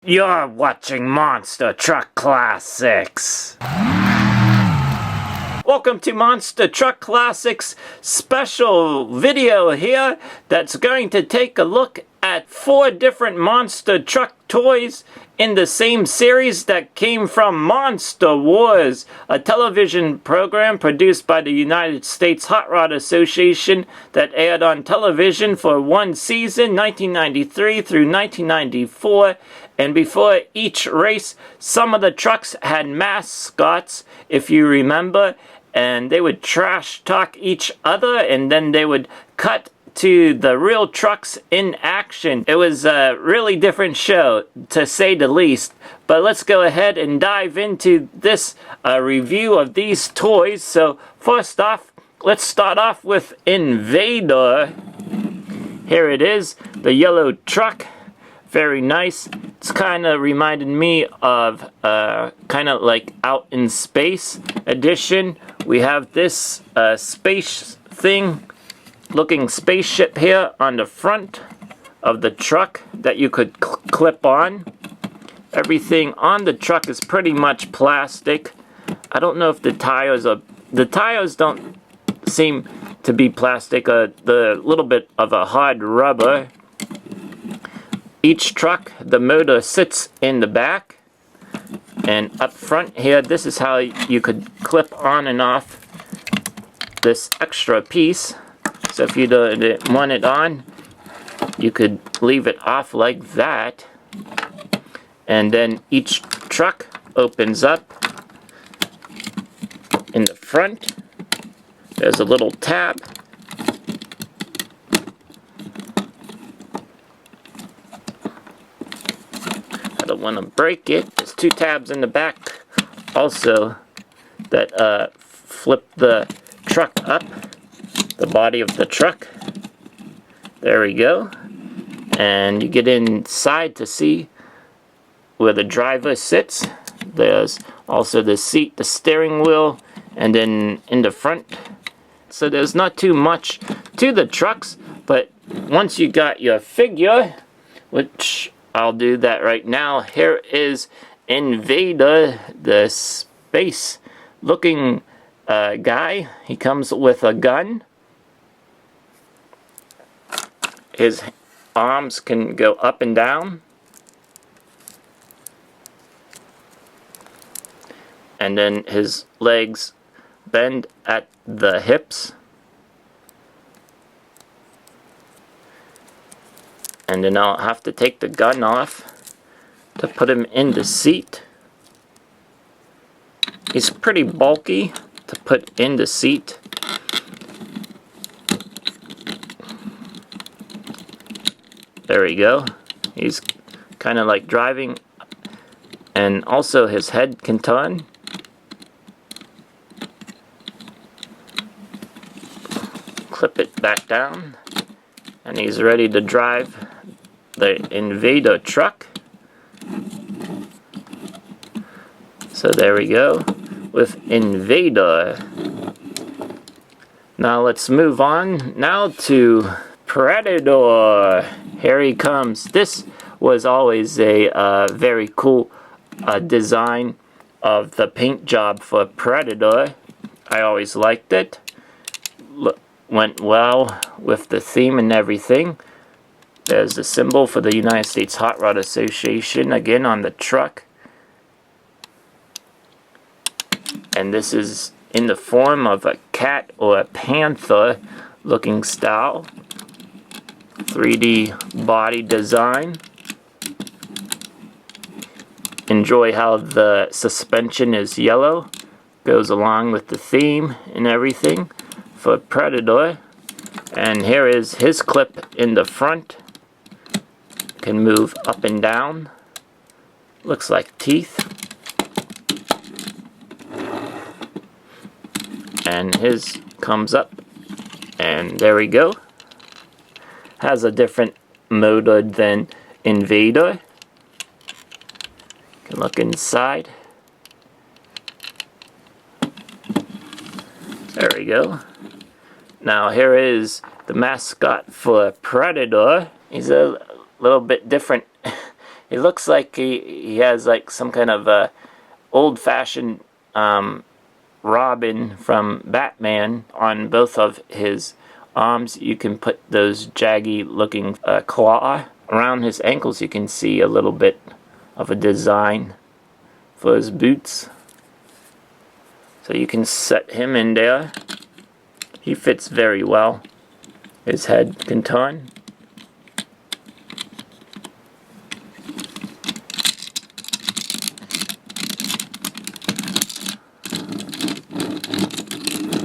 You're watching Monster Truck Classics. Welcome to Monster Truck Classics special video here that's going to take a look at 4 different monster truck toys in the same series that came from Monster Wars, a television program produced by the United States Hot Rod Association that aired on television for 1 season, 1993 through 1994. And before each race, some of the trucks had mascots, if you remember, and they would trash talk each other, and then they would cut to the real trucks in action. It was a really different show, to say the least. But let's go ahead and dive into this review of these toys. So first off, let's start off with Invader. Here it is, the yellow truck. Very nice. It's kind of reminded me of kind of like Out in Space edition. We have this space thing looking spaceship here on the front of the truck that you could clip on. Everything on the truck is pretty much plastic. I don't know if the tires don't seem to be plastic, the little bit of a hard rubber. Each truck, the motor sits in the back, and up front here, this is how you could clip on and off this extra piece. So if you don't want it on, you could leave it off like that. And then each truck opens up in the front. There's a little tab. I don't want to break it. There's 2 tabs in the back also that flip the truck up. The body of the truck. There we go. And you get inside to see where the driver sits. There's also the seat, the steering wheel, and then in the front. So there's not too much to the trucks, but once you got your figure, which I'll do that right now, here is Invader, the space looking guy. He comes with a gun. His arms can go up and down. And then his legs bend at the hips. And then I'll have to take the gun off to put him in the seat. He's pretty bulky to put in the seat. There we go. He's kind of like driving, and also his head can turn. Clip it back down, and he's ready to drive the Invader truck. So there we go with Invader. Now let's move on now to Predator. Here he comes. This was always a very cool design of the paint job for Predator. I always liked it. Went well with the theme and everything. There's the symbol for the United States Hot Rod Association again on the truck. And this is in the form of a cat or a panther looking style. 3D body design. Enjoy how the suspension is yellow. Goes along with the theme and everything for Predator. And here is his clip in the front. Can move up and down. Looks like teeth. And his comes up. And there we go. Has a different motor than Invader. You can look inside. There we go. Now here is the mascot for Predator. He's a little bit different It looks like he has like some kind of old-fashioned Robin from Batman on both of his arms. You can put those jaggy looking claw around his ankles. You can see a little bit of a design for his boots. So you can set him in there. He fits very well. His head can turn.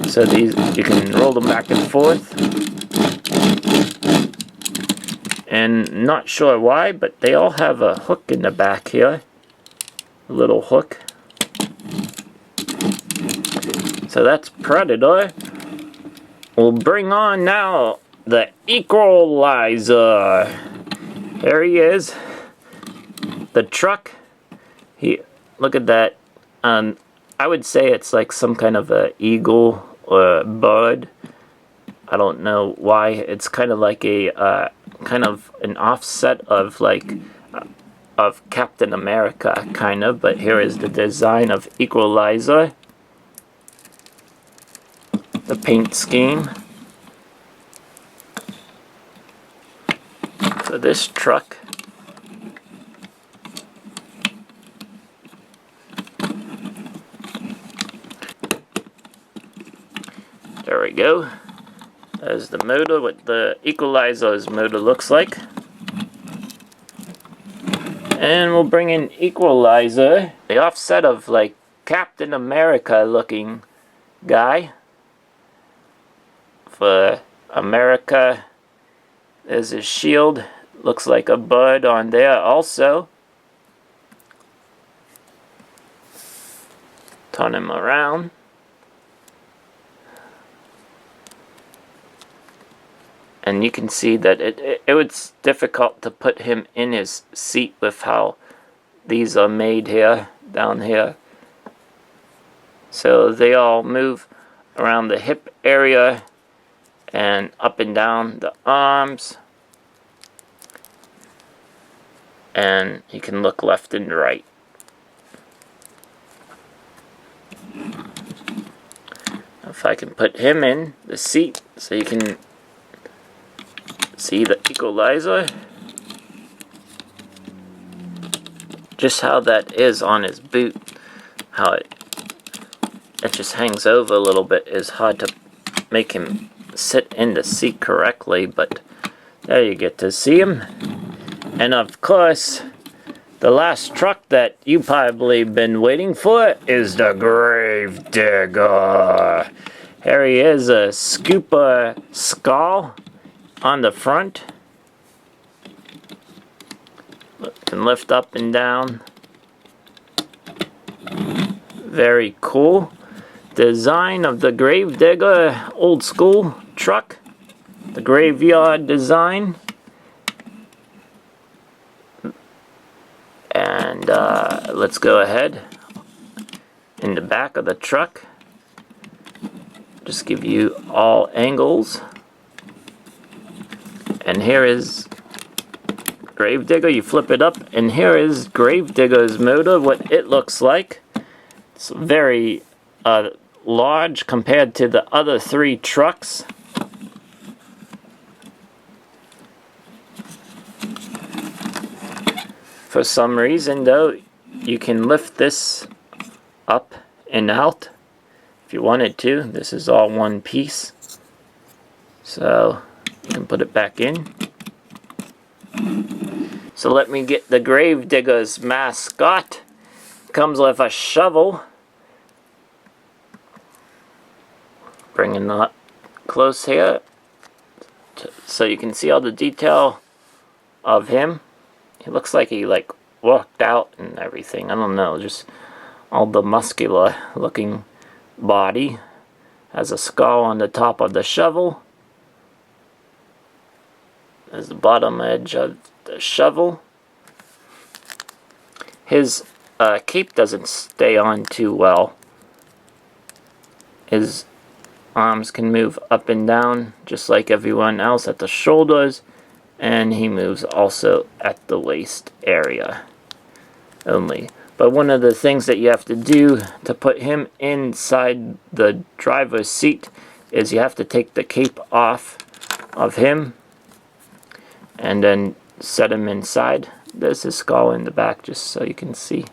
So these, you can roll them back and forth. And not sure why, but they all have a hook in the back here. A little hook. So that's Predator. We'll bring on now the Equalizer. Here he is. The truck. Look at that. I would say it's like some kind of a eagle or a bird. I don't know why. It's kind of like a kind of an offset of like of Captain America, kind of. But here is the design of Equalizer. The paint scheme. So this truck there we go. There's the motor, what the Equalizer's motor looks like. And we'll bring in Equalizer, the offset of like Captain America looking guy. For America, there's his shield. Looks like a bird on there also. Turn him around. And you can see that it was difficult to put him in his seat with how these are made here, down here. So they all move around the hip area and up and down the arms. And you can look left and right. If I can put him in the seat so you can see the Equalizer. Just how that is on his boot. How it just hangs over a little bit is hard to make him sit in the seat correctly, but there you get to see him. And of course, the last truck that you probably been waiting for is the Gravedigger. Here he is, a scooper skull on the front. Can lift up and down. Very cool. Design of the Gravedigger, old school truck. The graveyard design. And let's go ahead. In the back of the truck. Just give you all angles. And here is Gravedigger. You flip it up, and here is Gravedigger's motor, what it looks like. It's very large compared to the other three trucks. For some reason, though, you can lift this up and out if you wanted to. This is all one piece. So you can put it back in. So let me get the Gravedigger's mascot. Comes with a shovel. Bringing that close here so you can see all the detail of him. He looks like he like worked out and everything. I don't know, just all the muscular looking body. Has a skull on the top of the shovel. There's the bottom edge of the shovel. His cape doesn't stay on too well. His arms can move up and down just like everyone else at the shoulders, and he moves also at the waist area only. But one of the things that you have to do to put him inside the driver's seat is you have to take the cape off of him and then set him inside. There's his skull in the back, just so you can see.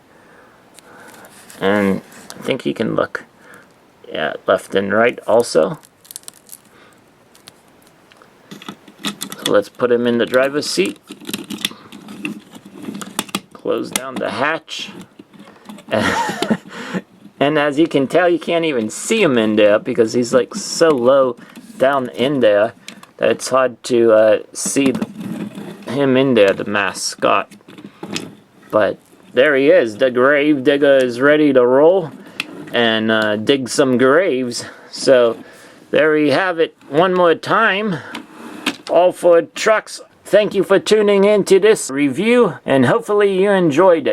And I think he can look, yeah, left and right also. So let's put him in the driver's seat. Close down the hatch. And as you can tell, you can't even see him in there because he's like so low down in there that it's hard to see him in there, the mascot. But there he is. The Gravedigger is ready to roll and dig some graves. So there we have it one more time. All for trucks. Thank you for tuning in to this review, and hopefully you enjoyed it.